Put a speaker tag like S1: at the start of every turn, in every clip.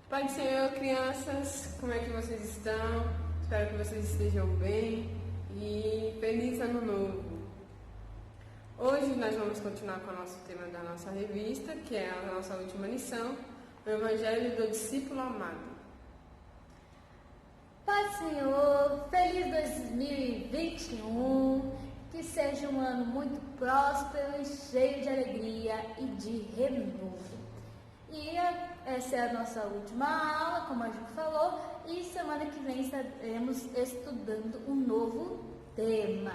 S1: Pai do Senhor, crianças, como é que vocês estão? Espero que vocês estejam bem e feliz ano novo. Hoje nós vamos continuar com o nosso tema da nossa revista, que é a nossa última lição, o Evangelho do Discípulo Amado.
S2: Pai do Senhor, feliz 2021, que seja um ano muito próspero e cheio de alegria e de renovo. E essa é a nossa última aula, como a gente falou, e semana que vem estaremos estudando um novo tema,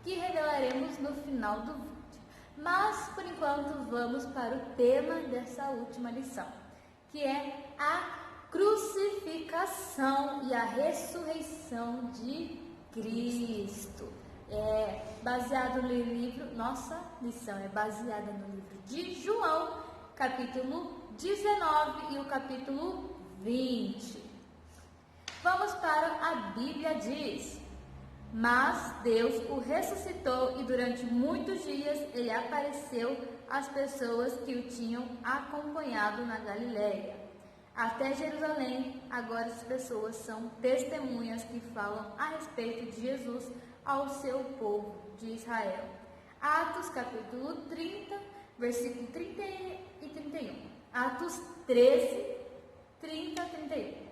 S2: que revelaremos no final do vídeo. Mas, por enquanto, vamos para o tema dessa última lição, que é a crucificação e a ressurreição de Cristo. Baseado no livro, nossa lição é baseada no livro de João, capítulo 19 e o capítulo 20. Vamos para a Bíblia diz: mas Deus o ressuscitou e durante muitos dias ele apareceu às pessoas que o tinham acompanhado na Galileia, até Jerusalém. Agora as pessoas são testemunhas que falam a respeito de Jesus ao seu povo de Israel. Atos capítulo 30, versículo 30 e 31. Atos 13, 30 a 31.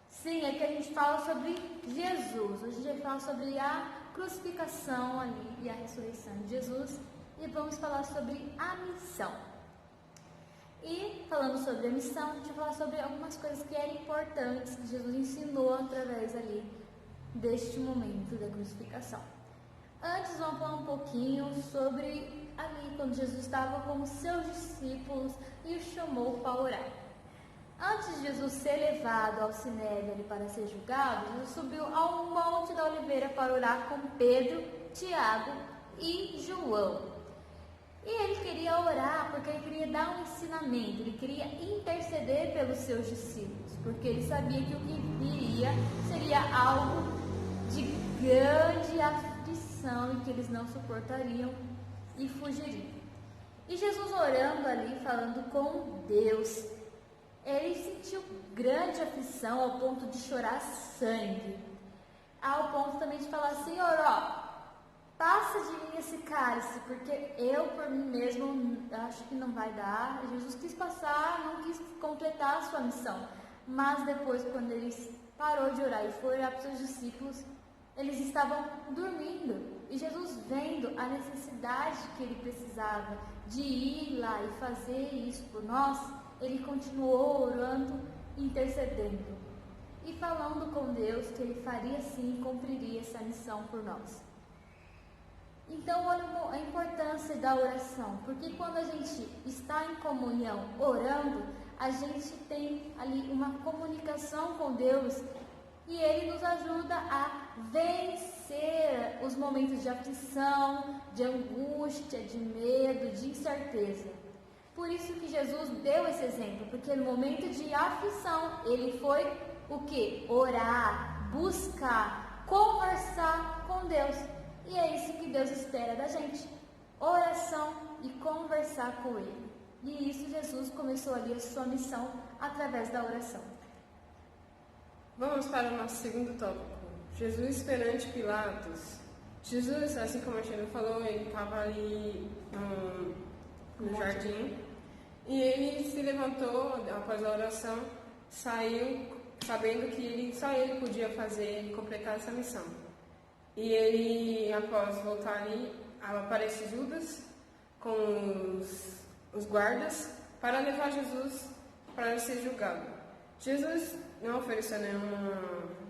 S2: Sim, é que a gente fala sobre Jesus. Hoje a gente vai falar sobre a crucificação ali e a ressurreição de Jesus. E vamos falar sobre a missão. E falando sobre a missão, a gente vai falar sobre algumas coisas que eram importantes que Jesus ensinou através ali deste momento da crucificação. Antes vamos falar um pouquinho sobre ali quando Jesus estava com os seus discípulos e os chamou para orar. Antes de Jesus ser levado ao Sinédrio para ser julgado, Jesus subiu ao Monte da Oliveira para orar com Pedro, Tiago e João. E ele queria orar porque ele queria dar um ensinamento, ele queria interceder pelos seus discípulos, porque ele sabia que o que viria seria algo de grande aflição e que eles não suportariam e fugiriam. E Jesus orando ali, falando com Deus, ele sentiu grande aflição ao ponto de chorar sangue, ao ponto também de falar: Senhor, passa de mim esse cálice, porque eu por mim mesmo acho que não vai dar. Jesus quis passar, não quis completar a sua missão, mas depois, quando ele parou de orar e foi orar para os seus discípulos, eles estavam dormindo. E Jesus, vendo a necessidade que ele precisava de ir lá e fazer isso por nós, ele continuou orando, intercedendo e falando com Deus que ele faria sim e cumpriria essa missão por nós. Então, olha a importância da oração, porque quando a gente está em comunhão orando, a gente tem ali uma comunicação com Deus e ele nos ajuda a vencer os momentos de aflição, de angústia, de medo, de incerteza. Por isso que Jesus deu esse exemplo, porque no momento de aflição, ele foi o quê? Orar, buscar, conversar com Deus. E é isso que Deus espera da gente, oração e conversar com Ele. E isso Jesus começou ali a sua missão através da oração.
S1: Vamos para o nosso segundo tópico, Jesus perante Pilatos. Jesus, assim como a gente falou, ele estava ali no jardim e ele se levantou após a oração, saiu sabendo que só ele podia fazer e completar essa missão. E ele, após voltar ali, aparece Judas com os guardas para levar Jesus para ser julgado. Jesus não ofereceu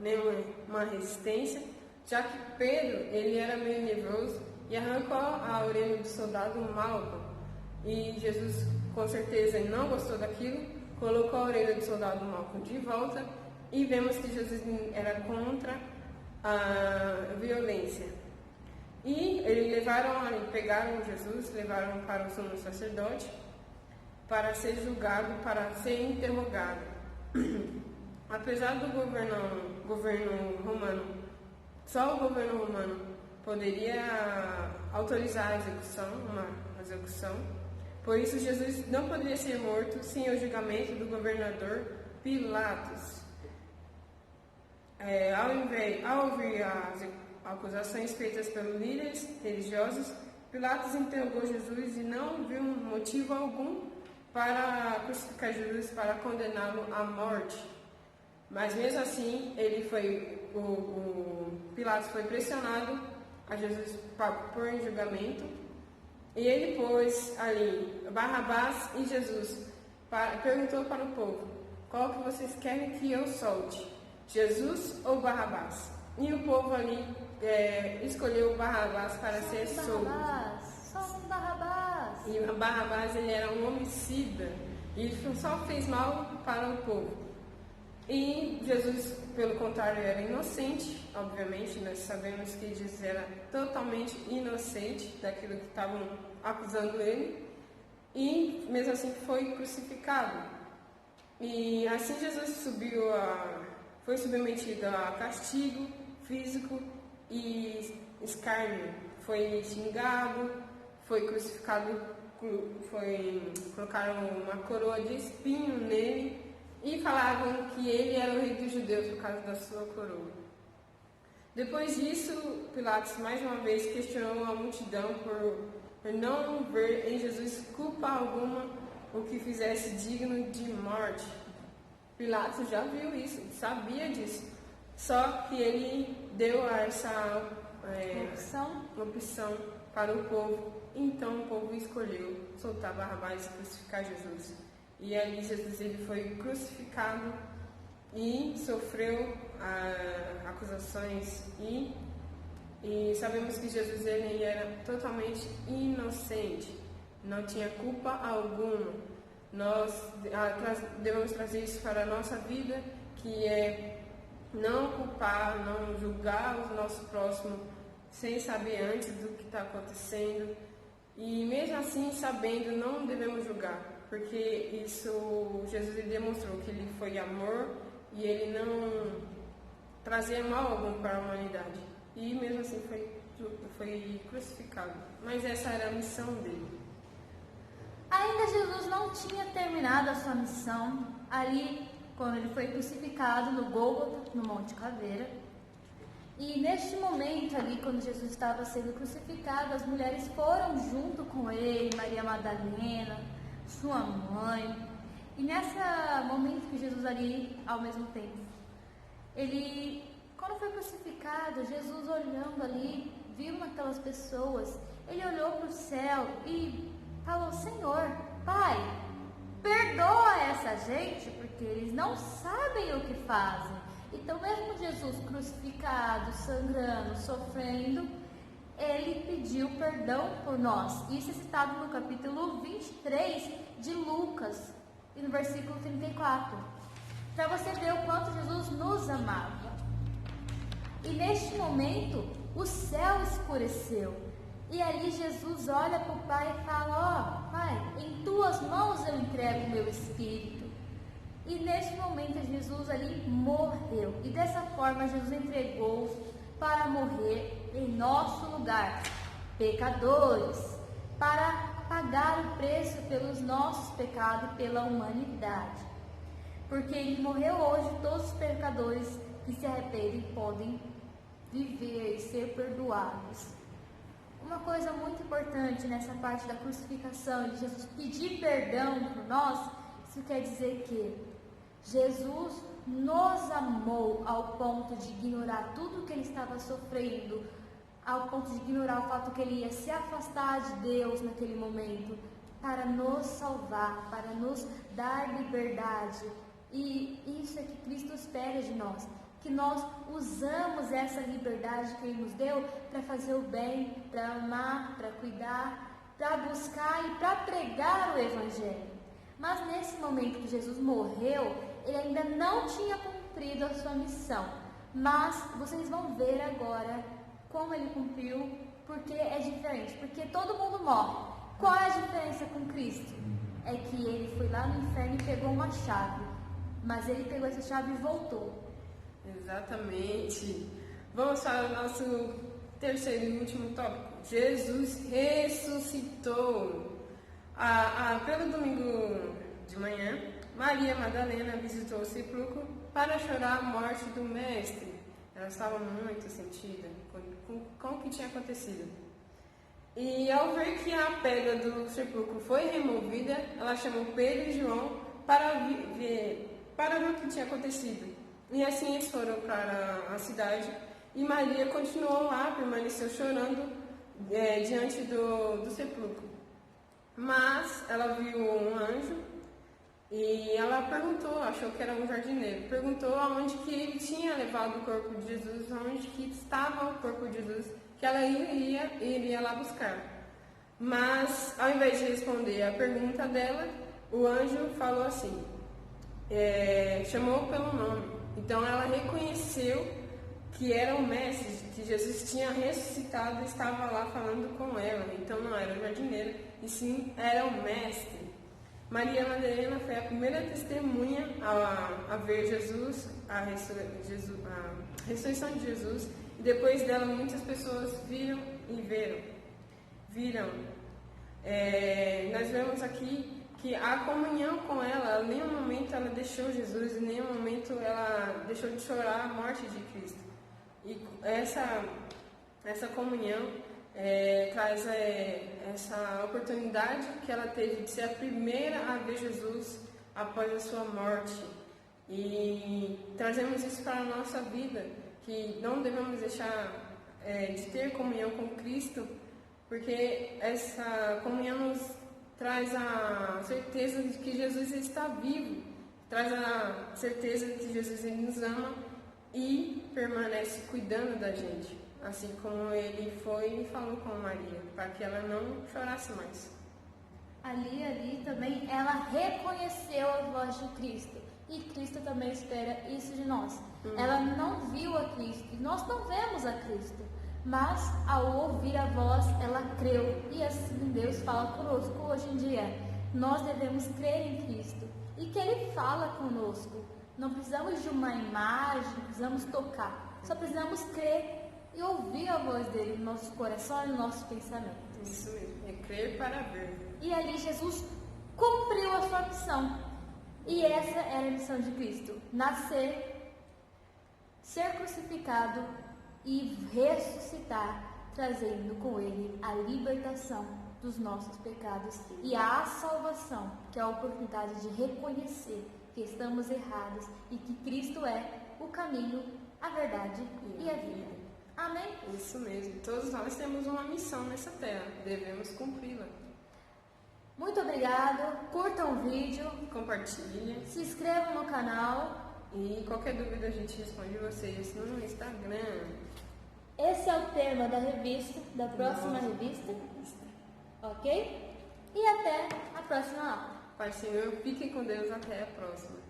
S1: nenhuma resistência, já que Pedro ele era meio nervoso e arrancou a orelha do soldado Malco. E Jesus, com certeza, não gostou daquilo, colocou a orelha do soldado Malco de volta e vemos que Jesus era contra a violência. E eles pegaram Jesus, levaram para o sumo sacerdote para ser julgado, para ser interrogado. Apesar do governo romano, só o governo romano poderia autorizar a execução, uma execução. Por isso Jesus não poderia ser morto sem o julgamento do governador Pilatos, ao ouvir as acusações feitas pelos líderes religiosos, Pilatos interrogou Jesus e não viu motivo algum para crucificar Jesus, para condená-lo à morte. Mas mesmo assim, Pilatos foi pressionado a Jesus por julgamento, e ele pôs ali Barrabás e Jesus. Perguntou para o povo: qual que vocês querem que eu solte? Jesus ou Barrabás? E o povo ali escolheu Barrabás para ser solto.
S2: Só um Barrabás.
S1: E Barrabás, ele era um homicida e só fez mal para o povo. E Jesus, pelo contrário, era inocente. Obviamente, nós sabemos que Jesus era totalmente inocente daquilo que estavam acusando ele. E mesmo assim foi crucificado. E assim Jesus foi submetido a castigo físico e escárnio. Foi xingado, foi crucificado, colocaram uma coroa de espinho nele e falavam que ele era o rei dos judeus por causa da sua coroa. Depois disso, Pilatos mais uma vez questionou a multidão por não ver em Jesus culpa alguma o que fizesse digno de morte. Pilatos já viu isso, sabia disso, só que ele deu essa opção para o povo. Então o povo escolheu soltar Barrabás e crucificar Jesus. E ali Jesus ele foi crucificado e sofreu acusações e sabemos que Jesus ele era totalmente inocente, não tinha culpa alguma. Nós devemos trazer isso para a nossa vida, que é não culpar, não julgar o nosso próximo sem saber antes do que está acontecendo. E mesmo assim, sabendo, não devemos julgar, porque isso Jesus ele demonstrou que ele foi amor e ele não trazia mal algum para a humanidade. E mesmo assim foi crucificado. Mas essa era a missão dele.
S2: Ainda Jesus não tinha terminado a sua missão ali quando ele foi crucificado no Gólgota, no Monte Caveira. E neste momento ali, quando Jesus estava sendo crucificado, as mulheres foram junto com ele, Maria Madalena, sua mãe. E nesse momento que Jesus ali, ao mesmo tempo, quando foi crucificado, Jesus olhando ali, viu aquelas pessoas, ele olhou para o céu e falou: Senhor, Pai, perdoa essa gente, porque eles não sabem o que fazem. Então, mesmo Jesus crucificado, sangrando, sofrendo, ele pediu perdão por nós. Isso é citado no capítulo 23 de Lucas, e no versículo 34, para você ver o quanto Jesus nos amava. E neste momento, o céu escureceu. E ali Jesus olha para o Pai e fala: ó, Pai, em tuas mãos eu entrego o meu espírito. E nesse momento Jesus ali morreu. E dessa forma Jesus entregou para morrer em nosso lugar, pecadores, para pagar o preço pelos nossos pecados e pela humanidade. Porque ele morreu hoje, todos os pecadores que se arrependem podem viver e ser perdoados. Uma coisa muito importante nessa parte da crucificação, de Jesus pedir perdão por nós, isso quer dizer que Jesus nos amou ao ponto de ignorar tudo que ele estava sofrendo, ao ponto de ignorar o fato que ele ia se afastar de Deus naquele momento, para nos salvar, para nos dar liberdade. E isso é que Cristo espera de nós, que nós usamos essa liberdade que Ele nos deu para fazer o bem, para amar, para cuidar, para buscar e para pregar o Evangelho. Mas nesse momento que Jesus morreu, Ele ainda não tinha cumprido a sua missão. Mas vocês vão ver agora como Ele cumpriu, porque é diferente, porque todo mundo morre. Qual é a diferença com Cristo? É que Ele foi lá no inferno e pegou uma chave, mas Ele pegou essa chave e voltou.
S1: Exatamente. Vamos para o nosso terceiro e último tópico. Jesus ressuscitou. Pelo domingo de manhã, Maria Madalena visitou o sepulcro para chorar a morte do mestre. Ela estava muito sentida com o que tinha acontecido. E ao ver que a pedra do sepulcro foi removida, ela chamou Pedro e João para ver o que tinha acontecido. E assim eles foram para a cidade. E Maria continuou lá, permaneceu chorando diante do sepulcro. Mas ela viu um anjo e ela perguntou, achou que era um jardineiro, perguntou aonde que ele tinha levado o corpo de Jesus, aonde que estava o corpo de Jesus, que ela iria lá buscar. Mas, ao invés de responder a pergunta dela, o anjo falou assim, chamou pelo nome. Então ela reconheceu que era o mestre, que Jesus tinha ressuscitado e estava lá falando com ela. Então não era o jardineiro, e sim era o mestre. Maria Madalena foi a primeira testemunha a ver a ressurreição de Jesus. E depois dela muitas pessoas viram. Nós vemos aqui que a comunhão com ela, em nenhum momento ela deixou Jesus, em nenhum momento ela deixou de chorar a morte de Cristo. E essa comunhão traz essa oportunidade que ela teve de ser a primeira a ver Jesus após a sua morte. E trazemos isso para a nossa vida, que não devemos deixar de ter comunhão com Cristo, porque essa comunhão nos traz a certeza de que Jesus está vivo, traz a certeza de que Jesus nos ama e permanece cuidando da gente, assim como ele foi e falou com Maria, para que ela não chorasse mais.
S2: Ali também ela reconheceu a voz de Cristo, e Cristo também espera isso de nós. Ela não viu a Cristo, e nós não vemos a Cristo, mas ao ouvir a voz, ela creu, e assim Deus fala conosco hoje em dia. Nós devemos crer em Cristo, e que Ele fala conosco. Não precisamos de uma imagem, não precisamos tocar, só precisamos crer e ouvir a voz dele no nosso coração e no nosso pensamento.
S1: Isso mesmo, é crer para ver.
S2: E ali Jesus cumpriu a sua missão. E essa era a missão de Cristo: nascer, ser crucificado e ressuscitar, trazendo com ele a libertação dos nossos pecados e a salvação, que é a oportunidade de reconhecer que estamos errados e que Cristo é o caminho, a verdade e a vida. Amém?
S1: Isso mesmo. Todos nós temos uma missão nessa terra. Devemos cumpri-la.
S2: Muito obrigado. Curtam o vídeo.
S1: Compartilhem.
S2: Se inscrevam no canal.
S1: E qualquer dúvida a gente responde vocês no Instagram.
S2: Esse é o tema da revista, da próxima revista. Ok? E até a próxima aula.
S1: Pai Senhor, fiquem com Deus. Até a próxima.